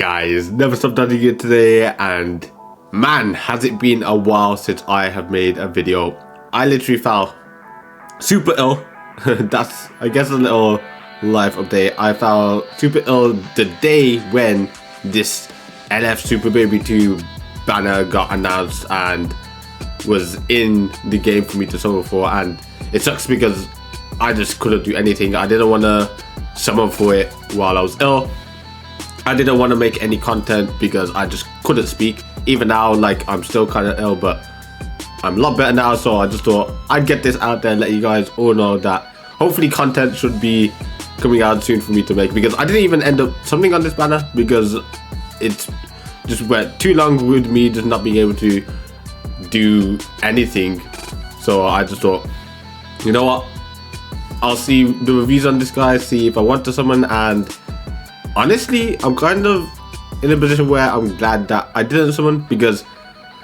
Guys, never stopped studying it today, and man, has it been a while since I have made a video. I literally fell super ill. That's, I guess, a little life update. I fell super ill the day when this LF Super Baby 2 banner got announced and was in the game for me to summon for, and it sucks because I just couldn't do anything. I didn't want to summon for it while I was ill. I didn't want to make any content because I just couldn't speak. Even now, like, I'm still kind of ill, but I'm a lot better now, so I just thought I'd get this out there and let you guys all know that hopefully content should be coming out soon for me to make, because I didn't even end up summoning on this banner because it's just went too long with me just not being able to do anything. So I just thought, you know what, I'll see the reviews on this guy, see if I want to summon, and honestly, I'm kind of in a position where I'm glad that I didn't summon, because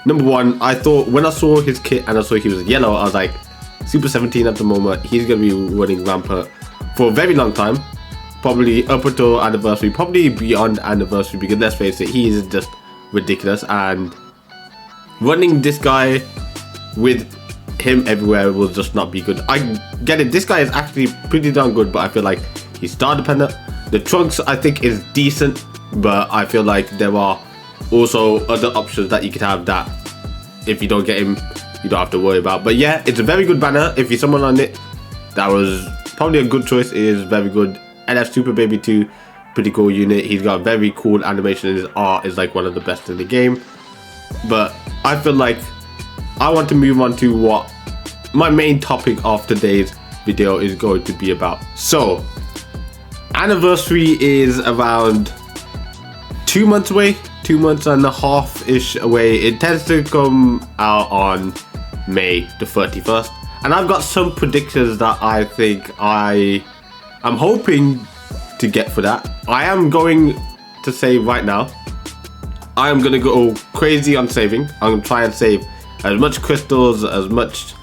number one, I thought when I saw his kit and I saw he was yellow, I was like, Super 17 at the moment, he's going to be running rampant for a very long time, probably up until anniversary, probably beyond anniversary, because let's face it, he is just ridiculous, and running this guy with him everywhere will just not be good. I get it, this guy is actually pretty darn good, but I feel like he's star dependent. The trunks I think is decent, but I feel like there are also other options that you could have that if you don't get him, you don't have to worry about. But yeah, it's a very good banner. If you summon on it, that was probably a good choice. It is very good. LF Super Baby 2, pretty cool unit. He's got a very cool animation, and his art is like one of the best in the game. But I feel like I want to move on to what my main topic of today's video is going to be about. So anniversary is around 2 months away, 2 months and a half ish away. It tends to come out on May the 31st, and I've got some predictions that I think I'm hoping to get for that. I am going to say right now, I am going to go crazy on saving. I'm going to try and save as much crystals, as much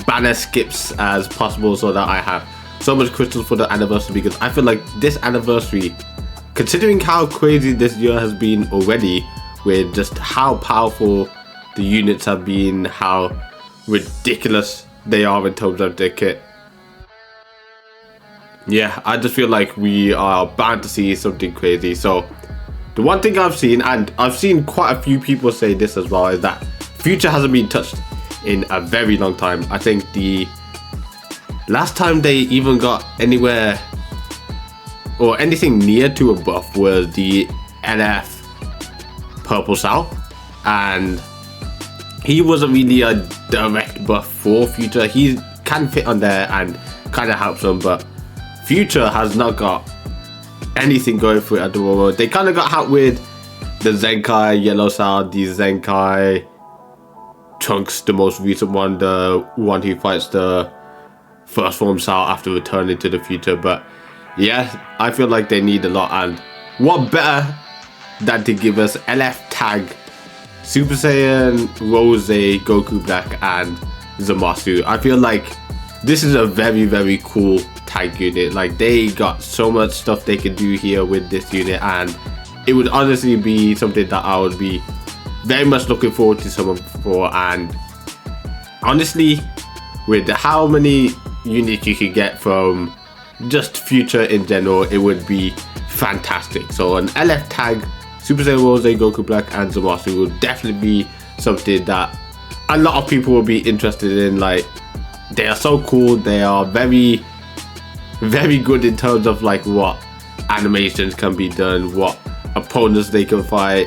banner skips as possible, so that I have so much crystals for the anniversary, because I feel like this anniversary, considering how crazy this year has been already, with just how powerful the units have been, how ridiculous they are in terms of their kit, yeah, I just feel like we are bound to see something crazy. So the one thing I've seen, and I've seen quite a few people say this as well, is that Future hasn't been touched in a very long time. I think the last time they even got anywhere or anything near to a buff was the LF Purple Sal, and he wasn't really a direct buff for Future. He can fit on there and kind of helps him, but Future has not got anything going for it at the moment. They kind of got help with the Zenkai Yellow Sal, the Zenkai Trunks, the most recent one, the one who fights the first form Sal after returning to the future. But yeah, I feel like they need a lot, and what better than to give us LF Tag, Super Saiyan, Rose, Goku Black, and Zamasu. I feel like this is a very, very cool tag unit. Like, they got so much stuff they can do here with this unit, and it would honestly be something that I would be very much looking forward to someone for. And honestly, with how many units you could get from just Future in general, it would be fantastic. So an LF Tag, Super Saiyan Rose, Goku Black, and Zamasu will definitely be something that a lot of people will be interested in. Like, they are so cool. They are very, very good in terms of like what animations can be done, what opponents they can fight,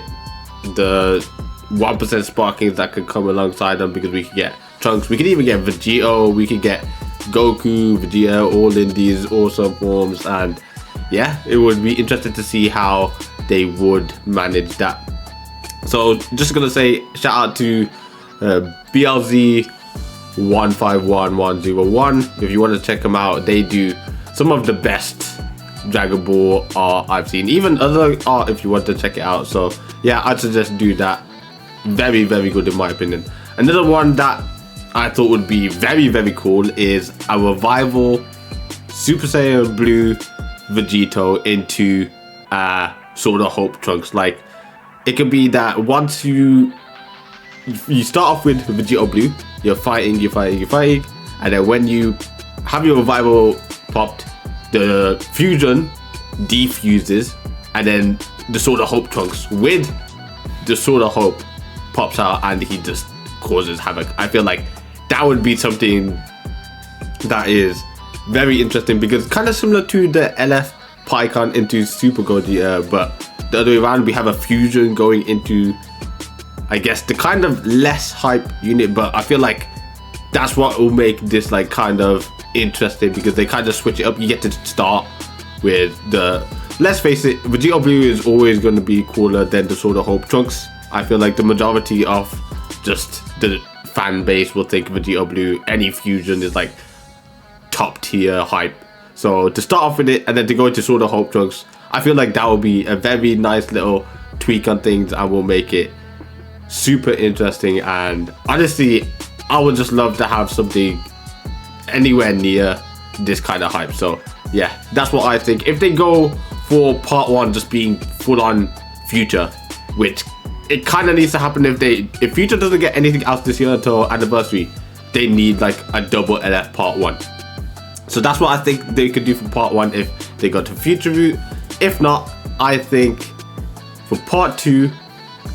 the 1% sparkings that could come alongside them, because we could get Trunks, we could even get Vegito, we could get Goku, Vegeta, all in these awesome forms. And yeah, it would be interesting to see how they would manage that. So just gonna say shout out to BLZ151101. If you want to check them out, they do some of the best Dragon Ball art I've seen, even other art if you want to check it out. So yeah, I'd suggest do that. Very, very good in my opinion. Another one that I thought would be very, very cool is a revival Super Saiyan Blue Vegito into sort of hope trunks. Like, it could be that once you start off with Vegito Blue, you're fighting, and then when you have your revival popped, the fusion defuses, and then the Sword of Hope trunks with the Sword of Hope pops out, and he just causes havoc. I feel like that would be something that is very interesting, because kind of similar to the LF Pycon into Super Gogeta, but the other way around, we have a fusion going into, I guess, the kind of less hype unit. But I feel like that's what will make this like kind of interesting, because they kind of switch it up. You get to start with the, let's face it, Vegito Blue is always going to be cooler than the Sword of Hope trunks. I feel like the majority of just the fan base will think Vegito Blue, any fusion is like top tier hype. So to start off with it, and then to go into Sword of Hope trunks, I feel like that will be a very nice little tweak on things, and will make it super interesting. And honestly, I would just love to have something anywhere near this kind of hype. So yeah, that's what I think. If they go for part 1 just being full on Future, which it kind of needs to happen, if Future doesn't get anything else this year until anniversary, they need like a double LF part 1. So that's what I think they could do for part 1 if they go to Future route. If not, I think for part 2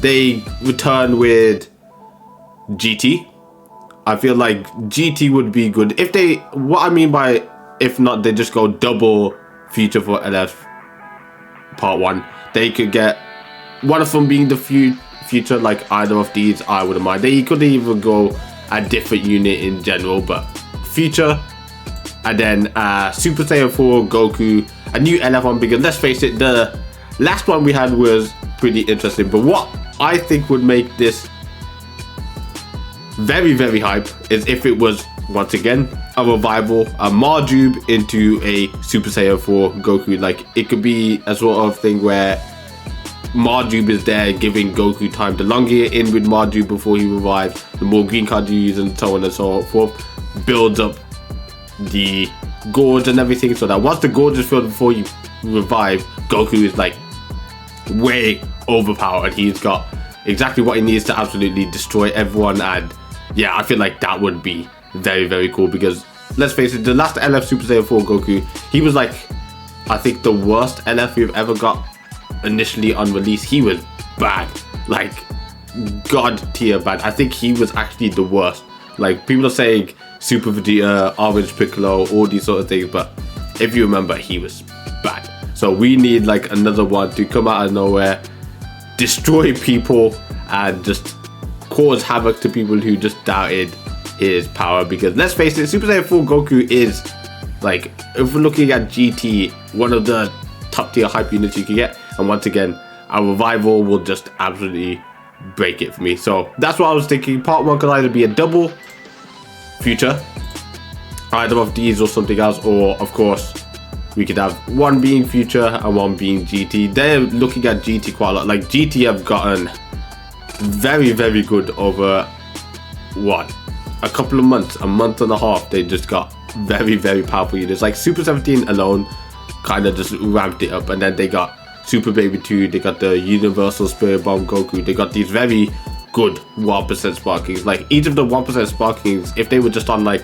they return with GT. I feel like GT would be good. If they, what I mean by if not, they just go double Future for LF part 1. They could get one of them being the Future, like either of these, I wouldn't mind. They could even go a different unit in general, but Future, and then Super Saiyan 4 Goku, a new LF one, because let's face it, the last one we had was pretty interesting. But what I think would make this very hype is if it was, once again, a revival, a Marjube into a Super Saiyan 4 Goku. Like, it could be a sort of thing where Marjube is there giving Goku time. The longer you're in with Marjube before he revives, the more green cards you use, and so on and so forth, builds up the gorge and everything, so that once the gorge is filled before you revive, Goku is like way overpowered. He's got exactly what he needs to absolutely destroy everyone. And yeah, I feel like that would be very cool, because let's face it, the last LF Super Saiyan 4 Goku, he was like, I think the worst LF we've ever got initially on release. He was bad, like god tier bad. I think he was actually the worst. Like, people are saying Super Vegeta, Orange Piccolo, all these sort of things, but if you remember, he was bad. So we need like another one to come out of nowhere, destroy people, and just cause havoc to people who just doubted his power. Because let's face it, Super Saiyan 4 Goku is, like, if we're looking at GT, one of the top tier hype units you can get. And once again, our revival will just absolutely break it for me. So that's what I was thinking. Part 1 could either be a double Future, either of these or something else, or of course we could have one being Future and one being GT. They're looking at GT quite a lot. Like, GT have gotten very good over what, a couple of months, a month and a half. They just got very powerful units. Like Super 17 alone kind of just ramped it up, and then they got Super Baby 2, they got the Universal Spirit Bomb Goku, they got these very good 1% Sparkings. Like, each of the 1% Sparkings, if they were just on like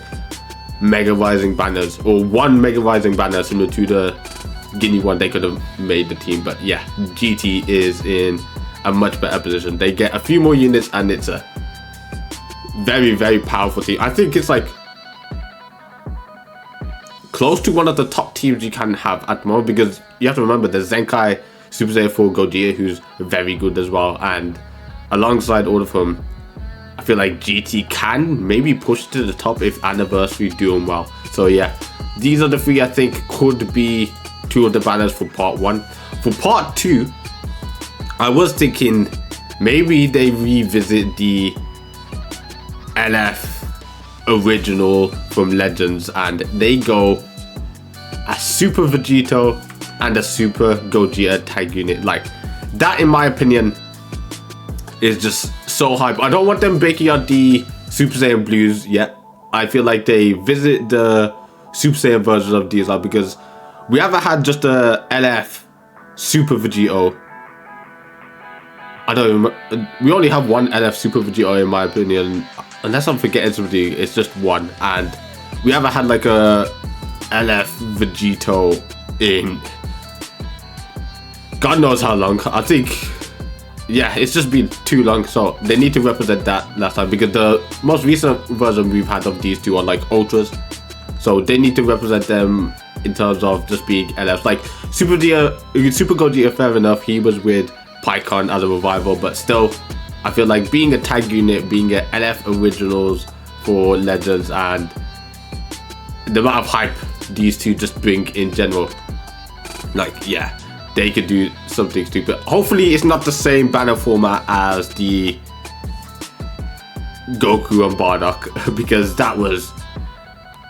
Mega Rising banners, or one Mega Rising banner similar to the Guinea one, they could have made the team. But yeah, GT is in a much better position. They get a few more units, and it's a very powerful team. I think it's like close to one of the top teams you can have at the moment, because you have to remember there's Zenkai Super Saiyan 4 Gogeta, who's very good as well, and alongside all of them, I feel like GT can maybe push to the top if Anniversary doing well. So yeah, these are the three I think could be two of the banners for part 1. For part 2, I was thinking maybe they revisit the LF original from Legends, and they go a Super Vegito and a Super Gogeta tag unit. Like, that in my opinion is just so hype. I don't want them breaking out the Super Saiyan Blues yet. I feel like they visit the Super Saiyan versions of these out, because we haven't had just a LF Super Vegito I don't remember. We only have one LF Super Vegito in my opinion. Unless I'm forgetting somebody, it's just one. And we haven't had like a LF Vegito in God knows how long. I think, yeah, it's just been too long. So they need to represent that last time, because the most recent version we've had of these two are like Ultras. So they need to represent them in terms of just being LFs. Like Super Gogeta, fair enough, he was with PyCon as a revival, but still, I feel like being a tag unit, being an LF originals for Legends, and the amount of hype these two just bring in general, like, yeah, they could do something stupid. Hopefully it's not the same banner format as the Goku and Bardock, because that was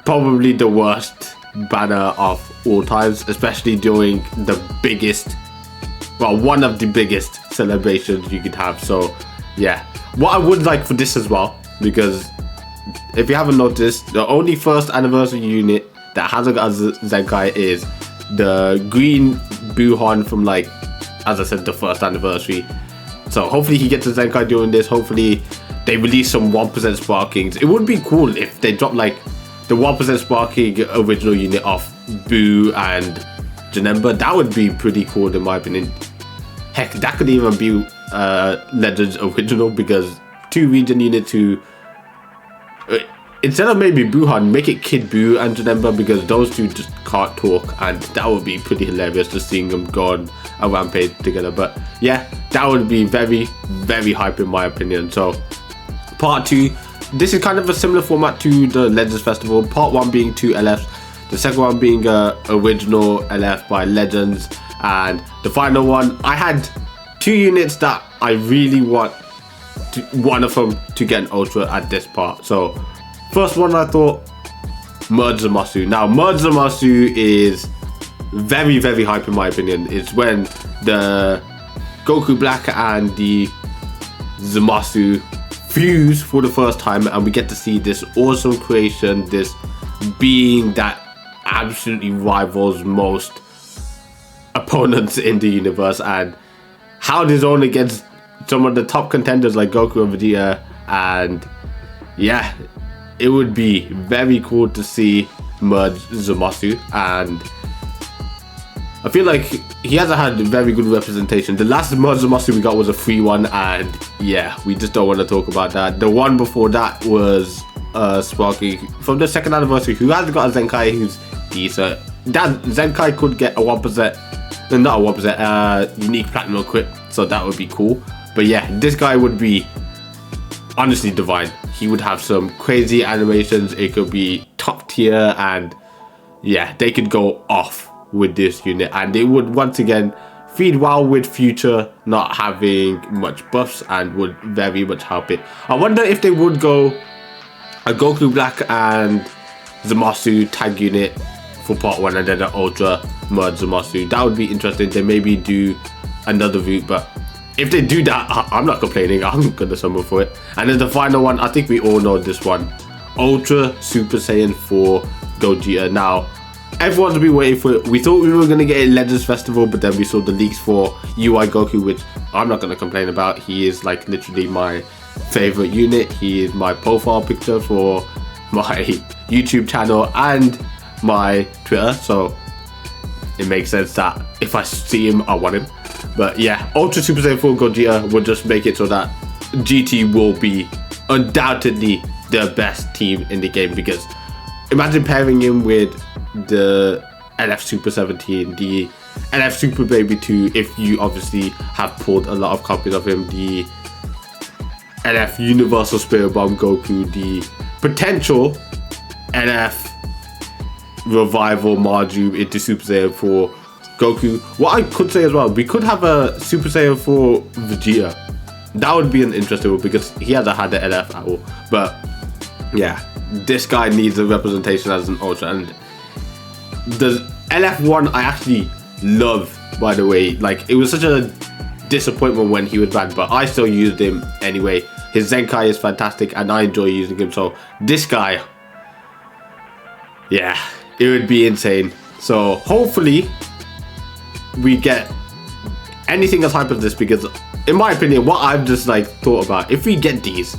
probably the worst banner of all times, especially during the biggest, well, one of the biggest celebrations you could have. So yeah, what I would like for this as well, because if you haven't noticed, the only first anniversary unit that hasn't got a Zenkai is the green Buhon from, like, as I said, the first anniversary. So hopefully he gets a Zenkai during this. Hopefully they release some 1% Sparkings. It would be cool if they dropped like the 1% Sparking original unit of Boo and Janemba. That would be pretty cool in my opinion. Heck, that could even be Legends original, because 2 region units who, instead of maybe Buhan, make it Kid Boo and Janemba, because those two just can't talk, and that would be pretty hilarious just seeing them go on a rampage together. But yeah, that would be very, very hype in my opinion. So part 2, this is kind of a similar format to the Legends Festival. Part 1 being 2 LFs, the second one being a original LF by Legends, and the final one, I had 2 units that I really want one of them to get an Ultra at this part. So first one, I thought Merge Zamasu. Now Merge Zamasu is very, very hype in my opinion. It's when the Goku Black and the Zamasu fuse for the first time, and we get to see this awesome creation, this being that absolutely rivals most opponents in the universe, and held his own against some of the top contenders like Goku and Vegeta. And yeah, it would be very cool to see Merge Zamasu, and I feel like he hasn't had very good representation. The last Merge Zamasu we got was a free one, and yeah, we just don't want to talk about that. The one before that was Sparky from the second anniversary, who has got a Zenkai who's decent. That Zenkai could get a 1%, not a 1%, unique platinum equip, so that would be cool. But yeah, this guy would be honestly divine. He would have some crazy animations. It could be top tier, and yeah, they could go off with this unit, and it would once again feed well with Future not having much buffs, and would very much help it. I wonder if they would go a Goku Black and Zamasu tag unit for part 1, and then an Ultra Merge Zamasu. That would be interesting. They maybe do another route, but if they do that, I'm not complaining. I'm gonna summon for it. And then the final one, I think we all know this one, Ultra Super Saiyan 4 Gogeta. Now everyone's been waiting for it. We thought we were gonna get a Legends Festival, but then we saw the leaks for UI Goku, which I'm not gonna complain about. He is like literally my favorite unit. He is my profile picture for my YouTube channel and my Twitter, so it makes sense that if I see him, I want him. But yeah, Ultra Super Saiyan 4 Gogeta will just make it so that GT will be undoubtedly the best team in the game, because imagine pairing him with the LF Super 17, the LF Super Baby 2, if you obviously have pulled a lot of copies of him, the LF Universal Spirit Bomb Goku, the potential LF Revival Marju into Super Saiyan 4 Goku. What I could say as well, we could have a Super Saiyan 4 Vegeta. That would be an interesting one, because he hasn't had the LF at all. But yeah, this guy needs a representation as an Ultra, and the LF1 I actually love, by the way. Like, it was such a disappointment when he was banned, but I still used him anyway. His Zenkai is fantastic, and I enjoy using him. So this guy, yeah, it would be insane. So hopefully we get anything as hype as this, because in my opinion, what I've just like thought about, if we get these,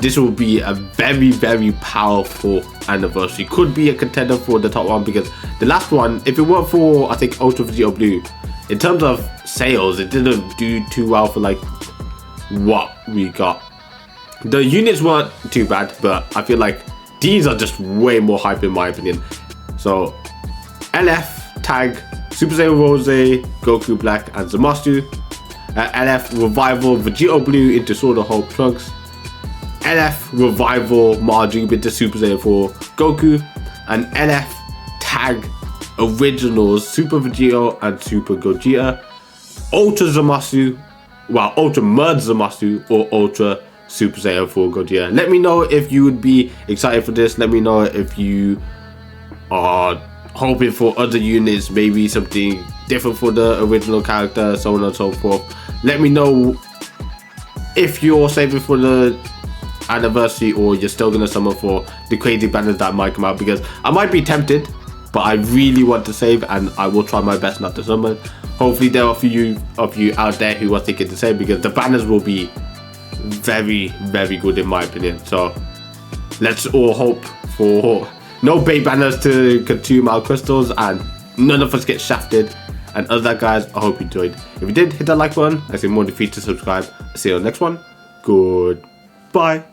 this will be a very, very powerful anniversary. Could be a contender for the top one, because the last one, if it weren't for, I think, Ultra Vegito Blue, in terms of sales, it didn't do too well for like what we got. The units weren't too bad, but I feel like these are just way more hype in my opinion. So LF tag Super Saiyan Rose, Goku Black and Zamasu. LF Revival Vegito Blue into Sword of Hope Trunks. LF Revival Marjube into Super Saiyan 4 Goku. And LF tag Originals Super Vegito and Super Gogeta. Ultra Zamasu, well, Ultra Merge Zamasu or Ultra Super Saiyan 4 Gogeta. Let me know if you would be excited for this. Let me know if you are hoping for other units, maybe something different for the original character, so on and so forth. Let me know if you're saving for the anniversary or you're still gonna summon for the crazy banners that might come out, because I might be tempted, but I really want to save and I will try my best not to summon. Hopefully there are a few of you out there who are thinking the same, because the banners will be very, very good in my opinion. So let's all hope for no bait banners to consume our crystals and none of us get shafted. And other than that, guys, I hope you enjoyed. If you did, hit that like button. I say more than free to subscribe. I'll see you on the next one. Goodbye.